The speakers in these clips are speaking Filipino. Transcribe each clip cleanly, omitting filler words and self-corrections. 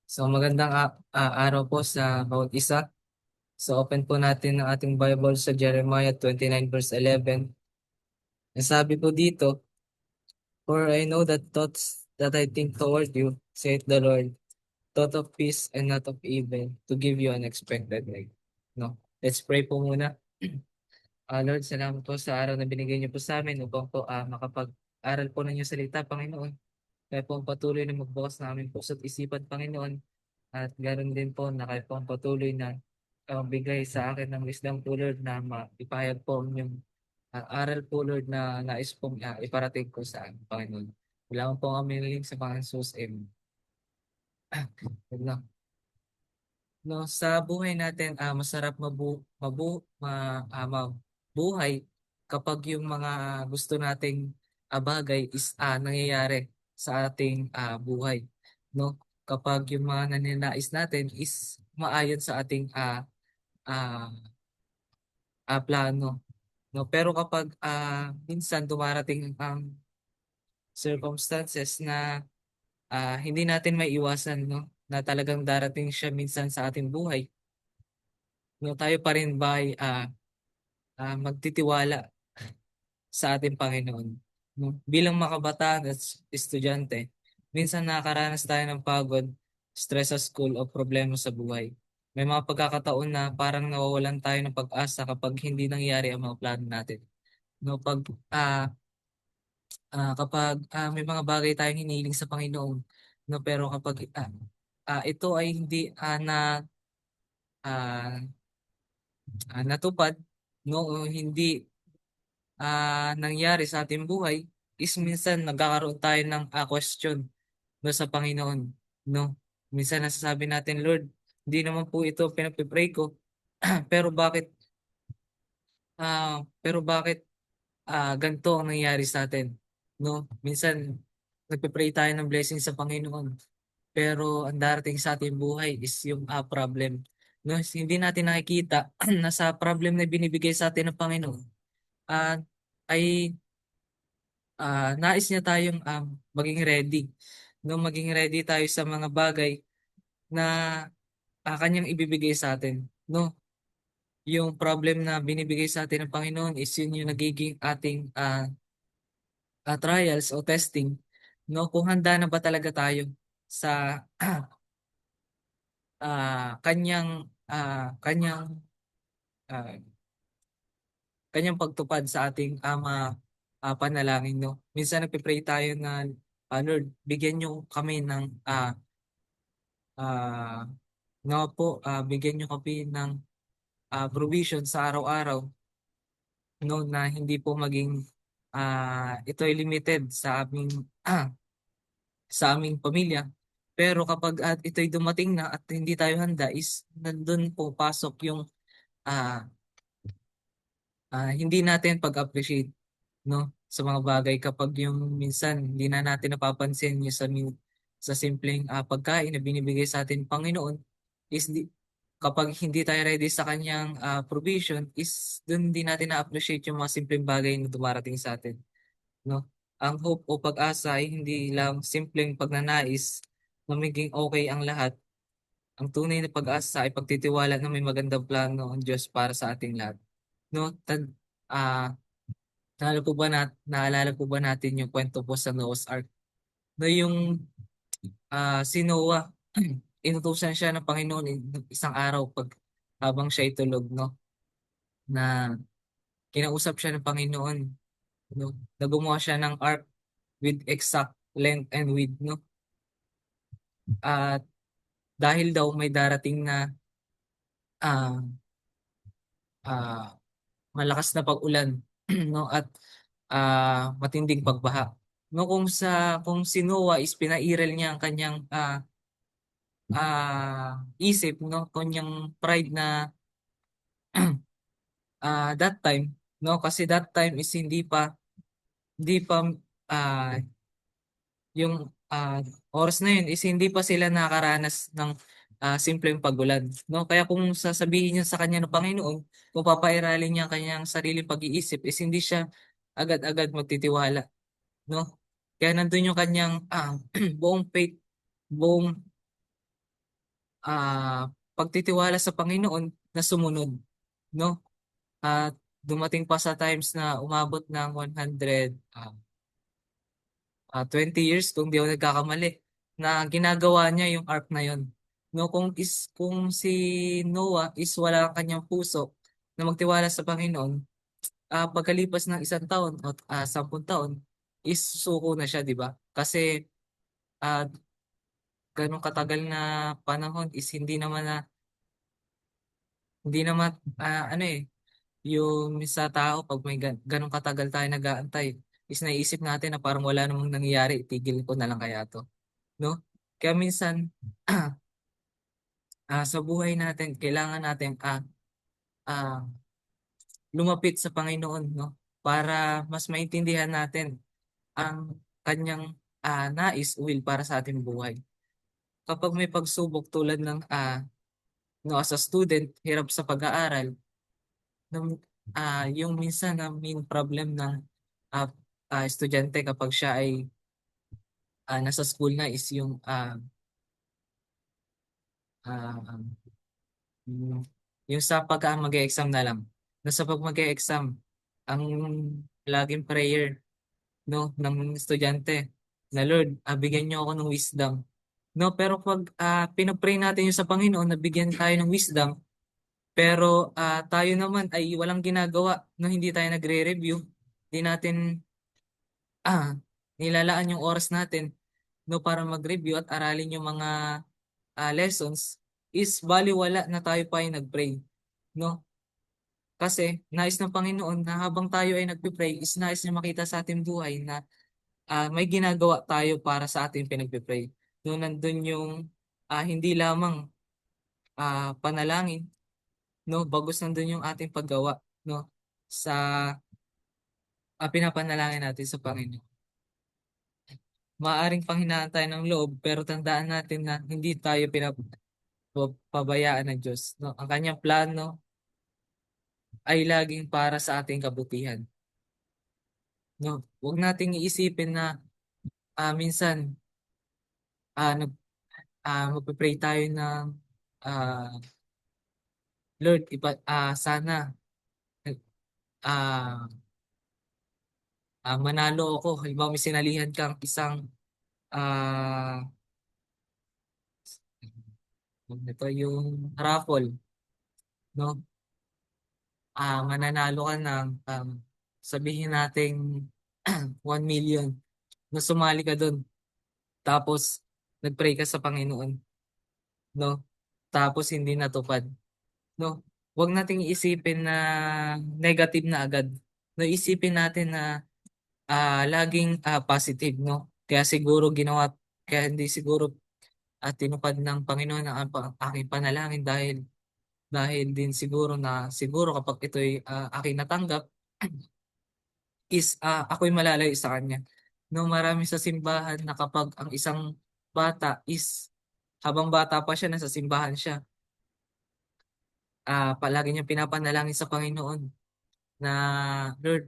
So magandang araw po sa bawat isa. So open po natin ang ating Bible sa Jeremiah 29 verse 11. Ang sabi po dito, "For I know the thoughts that I think toward you, saith the Lord, thought of peace and not of evil, to give you an expected end." No? Let's pray po muna. Lord, salamat po sa araw na binigay niyo po sa amin upang po makapag-aral po ng inyong salita, Panginoon. Kaya po ang patuloy na magbukas na aming puso't isipan, Panginoon. At ganoon din po na kayo po ang patuloy na bigay sa akin ng wisdom po, Lord, na maipahayag po yung aral po, Lord, na nais pong iparating ko sa amin, Panginoon. Wala po kami niling sa Panginoon Jesus. Amen. Yun lang. No, sa buhay natin, masarap mabuhay kapag yung mga gusto nating bagay is nangyayari sa ating buhay. No? Kapag yung mga naninais natin is maayon sa ating ah, plano. No? Pero kapag minsan dumarating ang circumstances na hindi natin may iwasan, no? Na talagang darating siya minsan sa ating buhay, no, tayo pa rin ba ay magtitiwala sa ating Panginoon? No? Bilang makabataan at estudyante, minsan nakakaranas tayo ng pagod, stress sa school o problema sa buhay. May mga pagkakataon na parang nawawalan tayo ng pag-asa kapag hindi nangyari ang mga plano natin. No, kapag may mga bagay tayong hinihiling sa Panginoon, no, pero kapag ito ay hindi ah, natupad, no, o hindi nangyari sa ating buhay, is minsan nagkakaroon tayo ng question, no, sa Panginoon, no. Minsan nasasabi natin, Lord, hindi naman po ito pinagpipray ko, pero bakit ganito ang nangyayari sa atin, no? Minsan nagpe-pray tayo ng blessing sa Panginoon, pero ang darating sa ating buhay is yung problem, no? Hindi natin nakikita na sa problem na binibigay sa atin ng Panginoon, ah, ay nais niya tayong maging ready, no? Maging ready tayo sa mga bagay na kanyang ibibigay sa atin, no? Yung problem na binibigay sa atin ng Panginoon is yun yung nagiging ating trials o testing, no, kung handa na ba talaga tayo sa kanyang ah, kanyang pagtupad sa ating panalangin, no. Minsan nagpe-pray tayo na Lord, bigyan niyo kami ng ah, bigyan niyo kami ng provision sa araw-araw, no, na hindi po maging ito ay limited sa aming pamilya. Pero kapag ito'y dumating na at hindi tayo handa, is nandun po pasok yung ah, hindi natin pag-appreciate, no, sa mga bagay kapag yung minsan hindi na natin napapansin yung sa simpleng pagkain na binibigay sa atin Panginoon, is kapag hindi tayo ready sa kanyang provision, is dun hindi natin na-appreciate yung mga simpleng bagay na dumarating sa atin, no. Ang hope o pag-asa ay hindi lang simpleng pagnanais na maging okay ang lahat. Ang tunay na pag-asa ay pagtitiwala na may magandang plano ang Diyos para sa ating lahat. No, ah, naalala po ba natin yung kwento po sa Noah's Ark? No, yung si Noah, inutusan siya ng Panginoon isang araw habang siya itulog, no? Na kinausap siya ng Panginoon, no? Na gumawa siya ng ark with exact length and width, no? At dahil daw may darating na ah, ah, malakas na pag-ulan, no, at matinding pagbaha, no, kung si Noah is pinairal niya ang kanyang isip, no, kanyang pride na that time, no, kasi that time is hindi pa ah, yung oras na yun is hindi pa sila nakaranas ng simpleng pagulan, no? Kaya kung sasabihin niya sa kanya ng Panginoon, kung papairalin niya ang kanyang sariling pag-iisip, is hindi siya agad-agad magtitiwala, no? Kaya nandun yung kanyang buong faith, buong pagtitiwala sa Panginoon na sumunod, no? At dumating pa sa times na umabot ng 20 years kung di ako nagkakamali na ginagawa niya yung ark na yon. No, kung si Noah is wala ang kanyang puso na magtiwala sa Panginoon, pagkalipas ng 1 taon o 10 taon is suko na siya, di ba? Kasi ah ganong katagal na panahon is hindi naman ano eh, yung sa tao pag may ganong katagal tayo nag-aantay is naisip natin na parang wala namang nangyayari, itigil ko na lang kaya to, no? Kaya minsan sa buhay natin kailangan natin ah, lumapit sa Panginoon, no? Para mas maintindihan natin ang kanyang nais, will para sa ating buhay. Kapag may pagsubok tulad ng no, as a student, hirap sa pag-aaral, yung minsan na main problem ng ah, estudyante kapag siya ay nasa school na is ah, yung, yung sa pag mag-exam na lang. Na sa pag mag-exam, ang laging prayer, no, ng estudyante na Lord, bigyan niyo ako ng wisdom. No, pero pag pinapray natin yung sa Panginoon na bigyan tayo ng wisdom, pero tayo naman ay walang ginagawa no, hindi tayo nagre-review, hindi natin ah, nilalaan yung oras natin no para mag-review at aralin yung mga lessons, is baliwala na tayo pa ay nag-pray, no? Kasi nais ng Panginoon na habang tayo ay nagpe-pray is nais niya makita sa ating buhay na may ginagawa tayo para sa ating pinagpe-pray. No, nandun yung hindi lamang panalangin, no, bagos nandun yung ating paggawa, no, sa pinapanalangin natin sa Panginoon. Maaring panghinaan tayo ng loob, pero tandaan natin na hindi tayo pinapabayaan ng Diyos. No? Ang kanyang plano ay laging para sa ating kabutihan. No? Huwag nating iisipin na minsan nag, magpipray tayo ng ah, Lord, sana ah, manalo ako. Halimbawa, may sinalihan kang isang ah, ito yung raffle, no? Mananalo ka ng sabihin nating 1 million na sumali ka doon. Tapos nagpray ka sa Panginoon, no? Tapos hindi natupad, no? Huwag nating isipin na negative na agad. No, isipin natin na laging positive, no? Kaya hindi siguro tinupad ng Panginoon ang aking panalangin dahil din siguro kapag ito'y aking natanggap is ako'y malalayo sa kanya. No, marami sa simbahan na kapag ang isang bata is habang bata pa siya nasa simbahan siya, palagi niyang pinapanalangin sa Panginoon na Lord,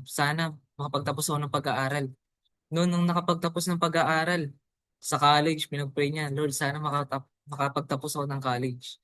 sana makapagtapos ako ng pag-aaral. No, nung nakapagtapos ng pag-aaral sa college, pinag-pray niya, Lord, sana makapagtapos ako ng college.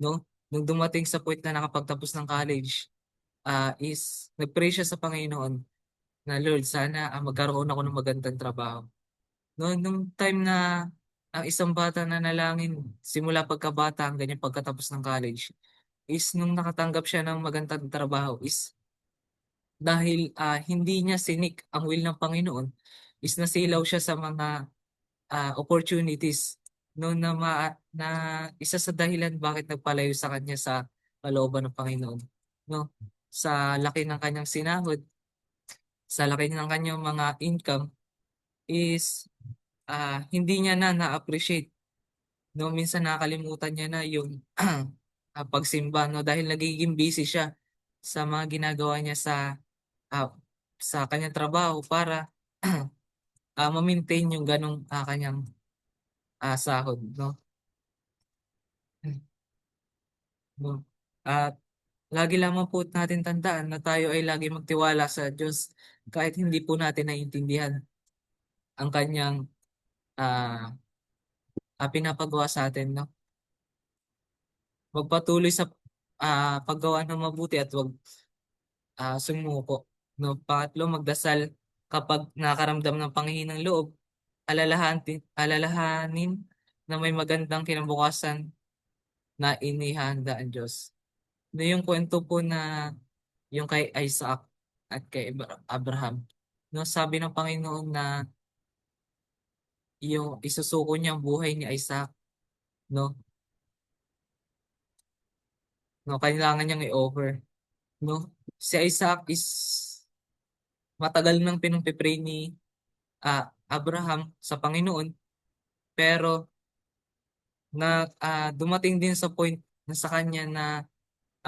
No? Nung dumating sa point na nakapagtapos ng college, is nag-pray siya sa Panginoon na Lord, sana magkaroon ako ng magandang trabaho. No, nung time na ang isang bata na nalangin simula pagkabata hanggang yung pagkatapos ng college, is nung nakatanggap siya ng magandang trabaho is dahil hindi niya sinik ang will ng Panginoon, is nasilaw siya sa mga opportunities no na isa sa dahilan bakit nagpalayo sa kanya sa kalooban ng Panginoon, no, sa laki ng kanyang sinahod, sa laki ng kanyang mga income is hindi niya na-appreciate, no, minsan nakakalimutan niya na yung pagsimba, no, dahil nagiging busy siya sa mga ginagawa niya ah, sa kanyang trabaho para ma-maintain yung ganong kanyang sahod, no. No? At lagi lamang po natin tandaan na tayo ay lagi magtiwala sa Diyos kahit hindi po natin naiintindihan ang kanyang pinapagawa sa atin, no? magpatuloy sa paggawa ng mabuti at wag sumuko. No, pangatlo, magdasal kapag nakaramdam ng panghihinang loob, alalahanin na may magandang kinabukasan na inihanda ang Diyos. No, yung kwento po na yung kay Isaac at kay Abraham. No, sabi ng Panginoon na yung isusuko niya ang buhay ni Isaac, no? No, kailangan niyang i-over, no? Si Isaac is matagal nang pinagpipray ni Abraham sa Panginoon, pero dumating din sa point na sa kanya na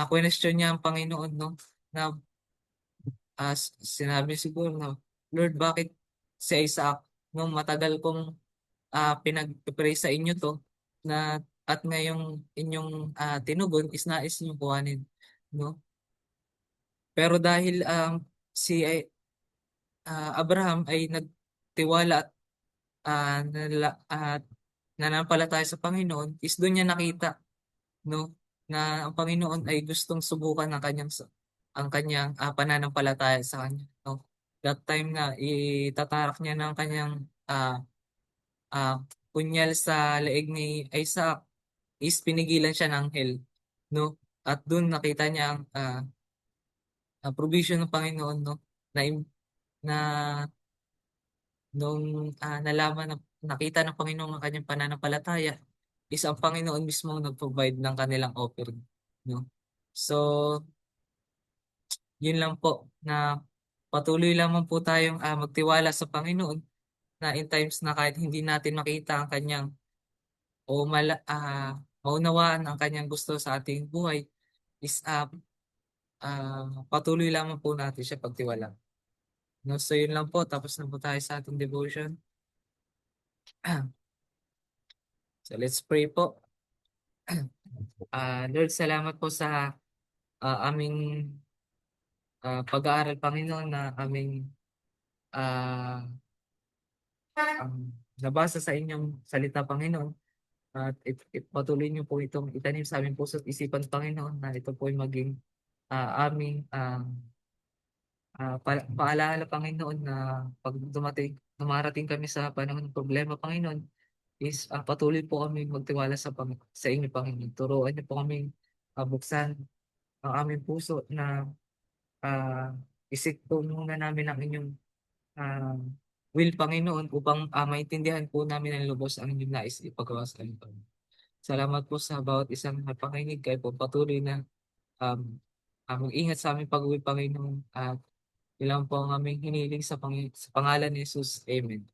question niya ang Panginoon, no? Na sinabi siguro na, Lord, bakit si Isaac, no, matagal kong pinag-pray sa inyo to, na at ngayong inyong tinugon is nais niyo kuhanin, no? Pero dahil si Abraham ay nagtiwala at nanampalataya sa Panginoon, is doon niya nakita, no, na ang Panginoon ay gustong subukan ang kanyang pananampalataya sa kanya, no? That time na itatarak niya ng kanyang ah ah, punyal sa leeg ni Isaac, is pinigilan siya ng anghel, no? At doon nakita niya ang provision ng Panginoon, no? Na, na nung nalaman na nakita ng Panginoon ang kanyang pananampalataya, is ang Panginoon mismo ang nag-provide ng kanilang offering, no? So, yun lang po, na patuloy lamang po tayong magtiwala sa Panginoon, na in times na kahit hindi natin makita ang kanyang maunawaan ang kanyang gusto sa ating buhay, is patuloy lamang po natin siya pagtiwala. No, so yun lang po, tapos na po tayo sa ating devotion. So let's pray po. Lord, salamat po sa aming pag-aaral, Panginoon, na aming ah, nabasa sa inyong salita, Panginoon. At patuloy niyo po itong itanim sa aming puso at isipan, Panginoon, na ito po ay maging aming paalala, Panginoon, na pag dumarating kami sa panahon ng problema, Panginoon, is patuloy po kami magtiwala sa inyo, Panginoon. Turuan niyo po kami buksan ang aming puso na isip po muna namin ang inyong ah, will, Panginoon, upang maintindihan po namin ang lubos ang inyong nais ipagawa sa amin, Panginoon. Salamat po sa bawat isang napakinig. Kayo po patuloy na mag-ingat sa aming pag-uwi, Panginoon. At ilang po ang aming hiniling sa pangalan ni Jesus. Amen.